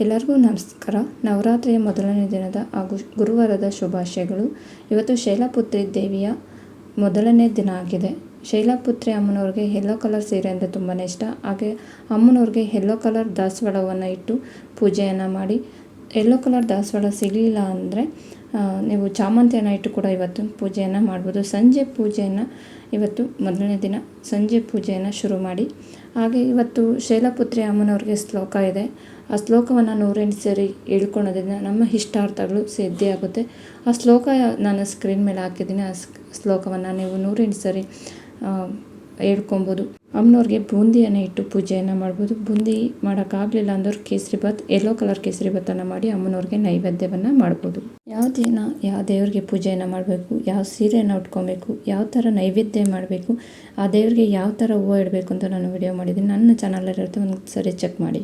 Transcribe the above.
ಎಲ್ಲರಿಗೂ ನಮಸ್ಕಾರ. ನವರಾತ್ರಿಯ ಮೊದಲನೇ ದಿನದ ಹಾಗೂ ಗುರುವಾರದ ಶುಭಾಶಯಗಳು. ಇವತ್ತು ಶೈಲಪುತ್ರಿ ದೇವಿಯ ಮೊದಲನೇ ದಿನ ಆಗಿದೆ. ಶೈಲಪುತ್ರಿ ಅಮ್ಮನವ್ರಿಗೆ ಯೆಲ್ಲೋ ಕಲರ್ ಸೀರೆ ಅಂದರೆ ತುಂಬಾ ಇಷ್ಟ. ಹಾಗೆ ಅಮ್ಮನವ್ರಿಗೆ ಯೆಲ್ಲೋ ಕಲರ್ ದಾಸವಾಳವನ್ನು ಇಟ್ಟು ಪೂಜೆಯನ್ನು ಮಾಡಿ, ಯೆಲ್ಲೋ ಕಲರ್ ದಾಸವಾಳ ಸಿಗಲಿಲ್ಲ ಅಂದರೆ ನೀವು ಚಾಮಂತಿಯನ್ನು ಇಟ್ಟು ಕೂಡ ಇವತ್ತು ಪೂಜೆಯನ್ನು ಮಾಡ್ಬೋದು. ಸಂಜೆ ಪೂಜೆಯನ್ನು ಇವತ್ತು ಮೊದಲನೇ ದಿನ ಸಂಜೆ ಪೂಜೆಯನ್ನು ಶುರು ಮಾಡಿ. ಹಾಗೆ ಇವತ್ತು ಶೈಲಪುತ್ರಿ ಅಮ್ಮನವ್ರಿಗೆ ಶ್ಲೋಕ ಇದೆ. ಆ ಶ್ಲೋಕವನ್ನು 108 ಸರಿ ಹೇಳ್ಕೊಳ್ಳೋದ್ರಿಂದ ನಮ್ಮ ಇಷ್ಟಾರ್ಥಗಳು ಸಿದ್ಧಿಯಾಗುತ್ತೆ. ಆ ಶ್ಲೋಕ ನಾನು ಸ್ಕ್ರೀನ್ ಮೇಲೆ ಹಾಕಿದ್ದೀನಿ. ಆ ಶ್ಲೋಕವನ್ನು ನೀವು 108 ಸರಿ ಹೇಳ್ಕೊಬೋದು. ಅಮ್ಮನವ್ರಿಗೆ ಬೂಂದಿಯನ್ನು ಇಟ್ಟು ಪೂಜೆಯನ್ನು ಮಾಡ್ಬೋದು. ಬೂಂದಿ ಮಾಡೋಕ್ಕಾಗಲಿಲ್ಲ ಅಂದವ್ರು ಕೇಸರಿಬಾತ್, ಯೆಲ್ಲೋ ಕಲರ್ ಕೇಸರಿಬಾತನ್ನು ಮಾಡಿ ಅಮ್ಮನವ್ರಿಗೆ ನೈವೇದ್ಯವನ್ನು ಮಾಡ್ಬೋದು. ಯಾವ ದಿನ ಯಾವ ದೇವರಿಗೆ ಪೂಜೆಯನ್ನು ಮಾಡಬೇಕು, ಯಾವ ಸೀರೆಯನ್ನು ಉಟ್ಕೊಬೇಕು, ಯಾವ ಥರ ನೈವೇದ್ಯ ಮಾಡಬೇಕು, ಆ ದೇವರಿಗೆ ಯಾವ ಥರ ಹೂವು ಇಡಬೇಕು ಅಂತ ನಾನು ವಿಡಿಯೋ ಮಾಡಿದ್ದೀನಿ. ನನ್ನ ಚಾನಲಲ್ಲಿರುತ್ತೆ, ಒಂದು ಸರಿ ಚೆಕ್ ಮಾಡಿ.